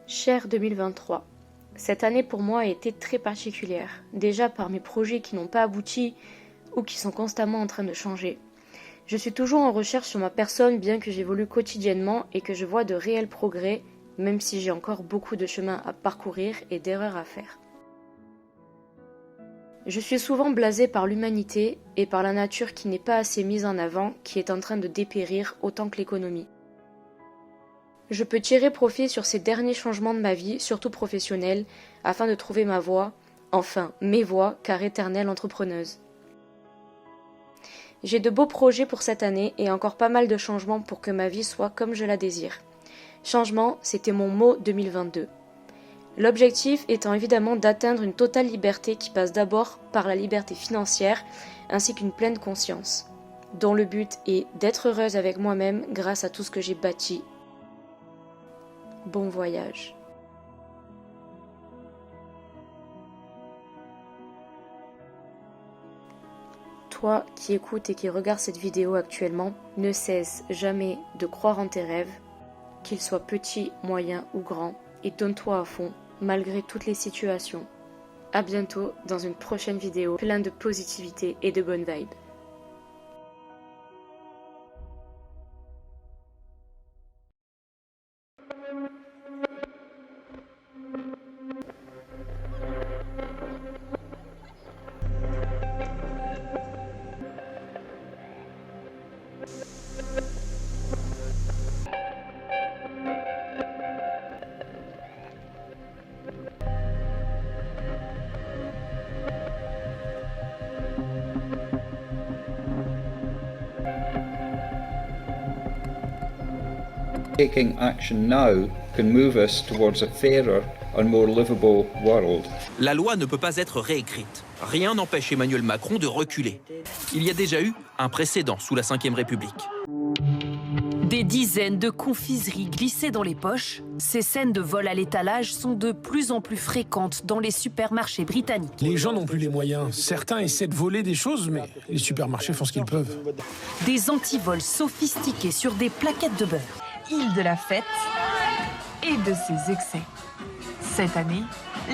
Cher 2023, cette année pour moi a été très particulière, déjà par mes projets qui n'ont pas abouti ou qui sont constamment en train de changer. Je suis toujours en recherche sur ma personne bien que j'évolue quotidiennement et que je vois de réels progrès, même si j'ai encore beaucoup de chemin à parcourir et d'erreurs à faire. Je suis souvent blasée par l'humanité et par la nature qui n'est pas assez mise en avant, qui est en train de dépérir autant que l'économie. Je peux tirer profit sur ces derniers changements de ma vie, surtout professionnelle, afin de trouver ma voie, enfin mes voies, car éternelle entrepreneuse. J'ai de beaux projets pour cette année et encore pas mal de changements pour que ma vie soit comme je la désire. Changement, c'était mon mot 2022. L'objectif étant évidemment d'atteindre une totale liberté qui passe d'abord par la liberté financière ainsi qu'une pleine conscience, dont le but est d'être heureuse avec moi-même grâce à tout ce que j'ai bâti. Bon voyage. Toi qui écoutes et qui regardes cette vidéo actuellement, ne cesse jamais de croire en tes rêves, qu'ils soient petits, moyens ou grands, et donne-toi à fond, malgré toutes les situations. À bientôt dans une prochaine vidéo pleine de positivité et de bonnes vibes. Taking action now can move us towards a fairer and more livable world. La loi ne peut pas être réécrite. Rien n'empêche Emmanuel Macron de reculer. Il y a déjà eu un précédent sous la Ve République. Des dizaines de confiseries glissées dans les poches, ces scènes de vol à l'étalage sont de plus en plus fréquentes dans les supermarchés britanniques. Les gens n'ont plus les moyens. Certains essaient de voler des choses, mais les supermarchés font ce qu'ils peuvent. Des antivols sophistiqués sur des plaquettes de beurre. Île de la fête et de ses excès. Cette année,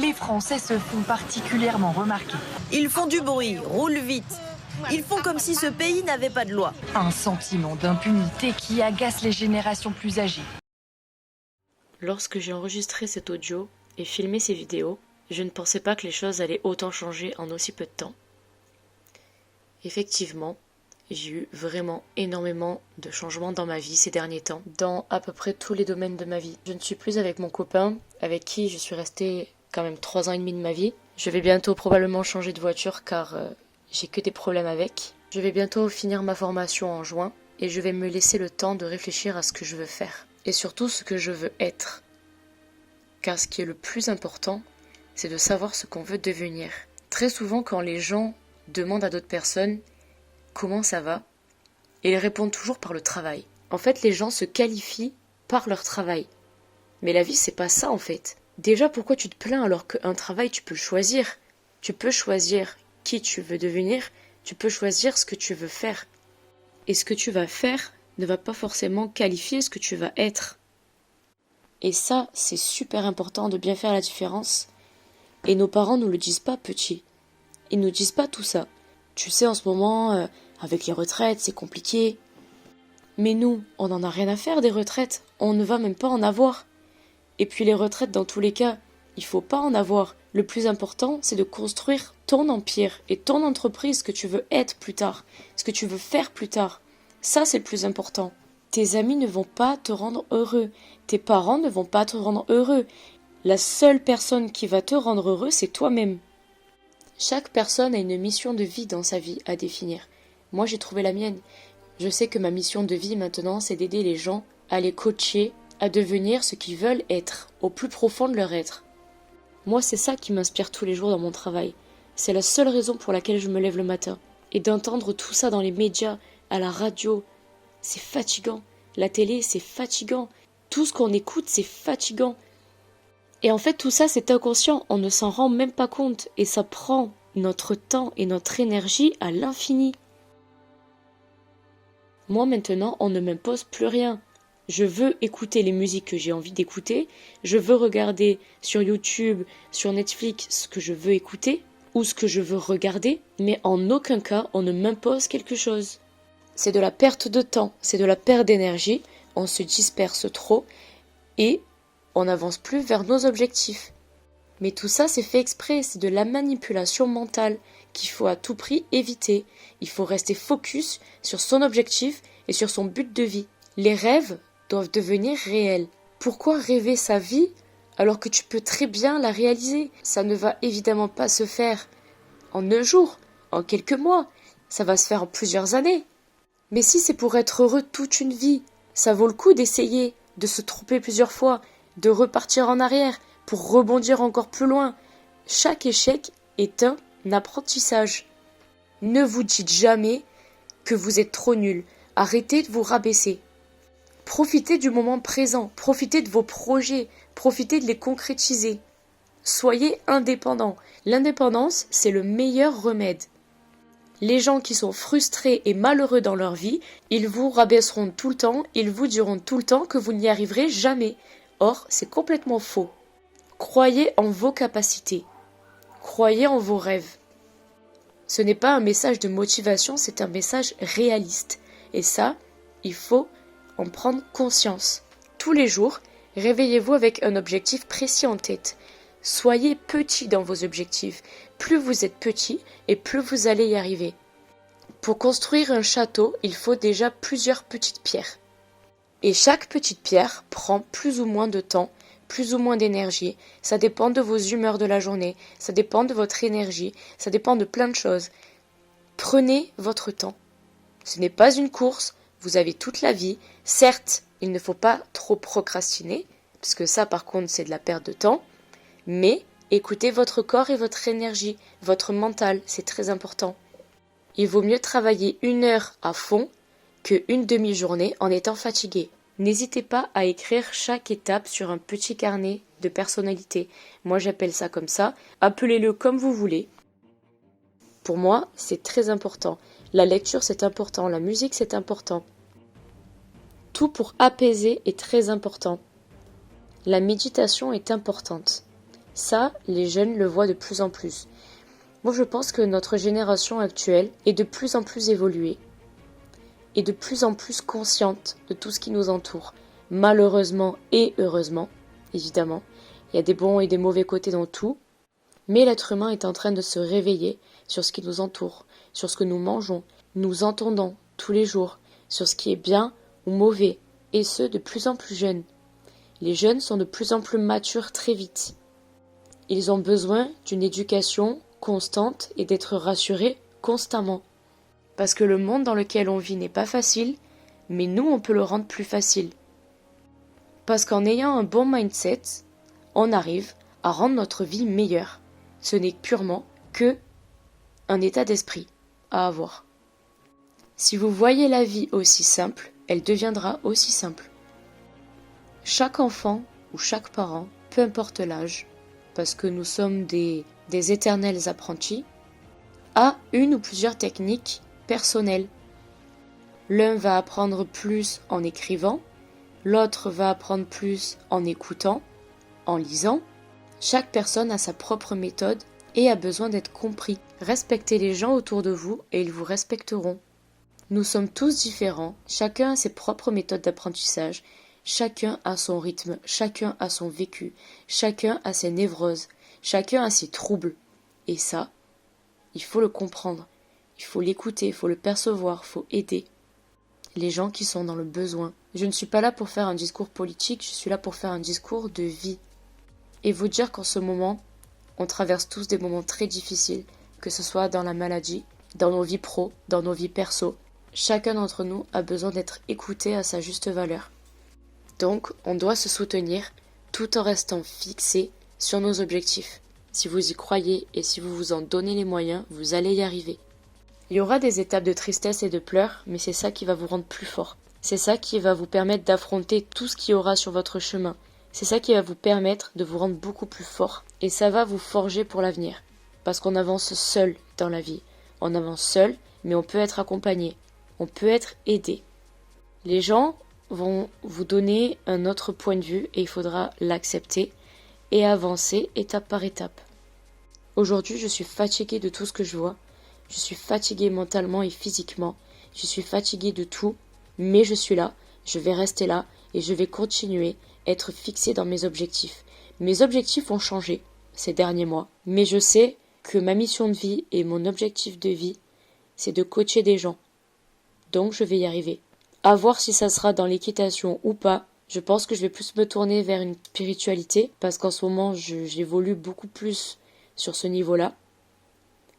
les Français se font particulièrement remarquer. Ils font du bruit, roulent vite. Ils font comme si ce pays n'avait pas de loi. Un sentiment d'impunité qui agace les générations plus âgées. Lorsque j'ai enregistré cet audio et filmé ces vidéos, je ne pensais pas que les choses allaient autant changer en aussi peu de temps. Effectivement, j'ai eu vraiment énormément de changements dans ma vie ces derniers temps, dans à peu près tous les domaines de ma vie. Je ne suis plus avec mon copain, avec qui je suis restée quand même 3 ans et demi de ma vie. Je vais bientôt probablement changer de voiture car j'ai que des problèmes avec. Je vais bientôt finir ma formation en juin et je vais me laisser le temps de réfléchir à ce que je veux faire et surtout ce que je veux être. Car ce qui est le plus important, c'est de savoir ce qu'on veut devenir. Très souvent quand les gens demandent à d'autres personnes comment ça va, et ils répondent toujours par le travail. En fait, les gens se qualifient par leur travail. Mais la vie, c'est pas ça en fait. Déjà, pourquoi tu te plains alors qu'un travail, tu peux le choisir? Tu peux choisir qui tu veux devenir, tu peux choisir ce que tu veux faire. Et ce que tu vas faire ne va pas forcément qualifier ce que tu vas être. Et ça, c'est super important de bien faire la différence. Et nos parents nous le disent pas petits. Ils nous disent pas tout ça. Tu sais, en ce moment, avec les retraites, c'est compliqué. Mais nous, on n'en a rien à faire des retraites. On ne va même pas en avoir. Et puis les retraites, dans tous les cas, il faut pas en avoir. Le plus important, c'est de construire ton empire et ton entreprise, ce que tu veux être plus tard, ce que tu veux faire plus tard. Ça, c'est le plus important. Tes amis ne vont pas te rendre heureux. Tes parents ne vont pas te rendre heureux. La seule personne qui va te rendre heureux, c'est toi-même. Chaque personne a une mission de vie dans sa vie à définir. Moi, j'ai trouvé la mienne. Je sais que ma mission de vie maintenant, c'est d'aider les gens à les coacher, à devenir ce qu'ils veulent être, au plus profond de leur être. Moi, c'est ça qui m'inspire tous les jours dans mon travail. C'est la seule raison pour laquelle je me lève le matin. Et d'entendre tout ça dans les médias, à la radio, c'est fatigant. La télé, c'est fatigant. Tout ce qu'on écoute, c'est fatigant. Et en fait, tout ça, c'est inconscient. On ne s'en rend même pas compte. Et ça prend notre temps et notre énergie à l'infini. Moi, maintenant, on ne m'impose plus rien. Je veux écouter les musiques que j'ai envie d'écouter. Je veux regarder sur YouTube, sur Netflix ce que je veux écouter ou ce que je veux regarder. Mais en aucun cas, on ne m'impose quelque chose. C'est de la perte de temps, c'est de la perte d'énergie. On se disperse trop et on n'avance plus vers nos objectifs. Mais tout ça, c'est fait exprès, c'est de la manipulation mentale qu'il faut à tout prix éviter. Il faut rester focus sur son objectif et sur son but de vie. Les rêves doivent devenir réels. Pourquoi rêver sa vie alors que tu peux très bien la réaliser? Ça ne va évidemment pas se faire en un jour, en quelques mois. Ça va se faire en plusieurs années. Mais si c'est pour être heureux toute une vie, ça vaut le coup d'essayer, de se tromper plusieurs fois, de repartir en arrière pour rebondir encore plus loin. Chaque échec est un apprentissage. Ne vous dites jamais que vous êtes trop nul. Arrêtez de vous rabaisser. Profitez du moment présent, profitez de vos projets, profitez de les concrétiser. Soyez indépendants. L'indépendance, c'est le meilleur remède. Les gens qui sont frustrés et malheureux dans leur vie, ils vous rabaisseront tout le temps, ils vous diront tout le temps que vous n'y arriverez jamais. Or, c'est complètement faux. Croyez en vos capacités. Croyez en vos rêves. Ce n'est pas un message de motivation, c'est un message réaliste. Et ça, il faut en prendre conscience. Tous les jours, réveillez-vous avec un objectif précis en tête. Soyez petit dans vos objectifs. Plus vous êtes petit et plus vous allez y arriver. Pour construire un château, il faut déjà plusieurs petites pierres. Et chaque petite pierre prend plus ou moins de temps, plus ou moins d'énergie. Ça dépend de vos humeurs de la journée, ça dépend de votre énergie, ça dépend de plein de choses. Prenez votre temps. Ce n'est pas une course, vous avez toute la vie. Certes, il ne faut pas trop procrastiner, parce que ça par contre c'est de la perte de temps, mais écoutez votre corps et votre énergie, votre mental, c'est très important. Il vaut mieux travailler 1 heure à fond qu'une demi-journée en étant fatigué. N'hésitez pas à écrire chaque étape sur un petit carnet de personnalité. Moi j'appelle ça comme ça, appelez-le comme vous voulez. Pour moi, c'est très important. La lecture c'est important, la musique c'est important. Tout pour apaiser est très important. La méditation est importante. Ça, les jeunes le voient de plus en plus. Moi, je pense que notre génération actuelle est de plus en plus évoluée et de plus en plus consciente de tout ce qui nous entoure. Malheureusement et heureusement, évidemment, il y a des bons et des mauvais côtés dans tout, mais l'être humain est en train de se réveiller sur ce qui nous entoure, sur ce que nous mangeons, nous entendons tous les jours, sur ce qui est bien ou mauvais, et ce, de plus en plus jeunes. Les jeunes sont de plus en plus matures très vite. Ils ont besoin d'une éducation constante et d'être rassurés constamment. Parce que le monde dans lequel on vit n'est pas facile, mais nous, on peut le rendre plus facile. Parce qu'en ayant un bon mindset, on arrive à rendre notre vie meilleure. Ce n'est purement que un état d'esprit à avoir. Si vous voyez la vie aussi simple, elle deviendra aussi simple. Chaque enfant ou chaque parent, peu importe l'âge, parce que nous sommes des éternels apprentis, a une ou plusieurs techniques personnelles. L'un va apprendre plus en écrivant, l'autre va apprendre plus en écoutant, en lisant. Chaque personne a sa propre méthode et a besoin d'être compris. Respectez les gens autour de vous et ils vous respecteront. Nous sommes tous différents, chacun a ses propres méthodes d'apprentissage, chacun a son rythme, chacun a son vécu, chacun a ses névroses, chacun a ses troubles. Et ça, il faut le comprendre, il faut l'écouter, il faut le percevoir, il faut aider les gens qui sont dans le besoin. Je ne suis pas là pour faire un discours politique, je suis là pour faire un discours de vie. Et vous dire qu'en ce moment, on traverse tous des moments très difficiles, que ce soit dans la maladie, dans nos vies pro, dans nos vies perso. Chacun d'entre nous a besoin d'être écouté à sa juste valeur. Donc, on doit se soutenir tout en restant fixé sur nos objectifs. Si vous y croyez et si vous vous en donnez les moyens, vous allez y arriver. Il y aura des étapes de tristesse et de pleurs, mais c'est ça qui va vous rendre plus fort. C'est ça qui va vous permettre d'affronter tout ce qu'il y aura sur votre chemin. C'est ça qui va vous permettre de vous rendre beaucoup plus fort. Et ça va vous forger pour l'avenir. Parce qu'on avance seul dans la vie. On avance seul, mais on peut être accompagné. On peut être aidé. Les gens vont vous donner un autre point de vue et il faudra l'accepter et avancer étape par étape. Aujourd'hui, je suis fatiguée de tout ce que je vois. Je suis fatiguée mentalement et physiquement. Je suis fatiguée de tout, mais je suis là, je vais rester là et je vais continuer à être fixée dans mes objectifs. Mes objectifs ont changé ces derniers mois, mais je sais que ma mission de vie et mon objectif de vie, c'est de coacher des gens. Donc je vais y arriver. À voir si ça sera dans l'équitation ou pas. Je pense que je vais plus me tourner vers une spiritualité parce qu'en ce moment, j'évolue beaucoup plus sur ce niveau-là.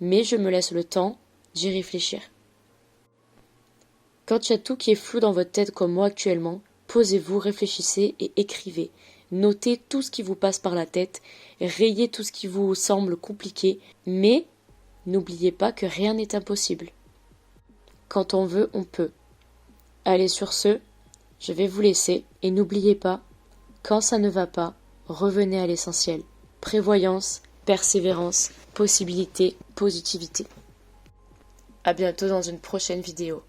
Mais je me laisse le temps d'y réfléchir. Quand il y a tout qui est flou dans votre tête comme moi actuellement, posez-vous, réfléchissez et écrivez. Notez tout ce qui vous passe par la tête, rayez tout ce qui vous semble compliqué, mais n'oubliez pas que rien n'est impossible. Quand on veut, on peut. Allez, sur ce, je vais vous laisser et n'oubliez pas, quand ça ne va pas, revenez à l'essentiel. Prévoyance, persévérance, possibilité, positivité. À bientôt dans une prochaine vidéo.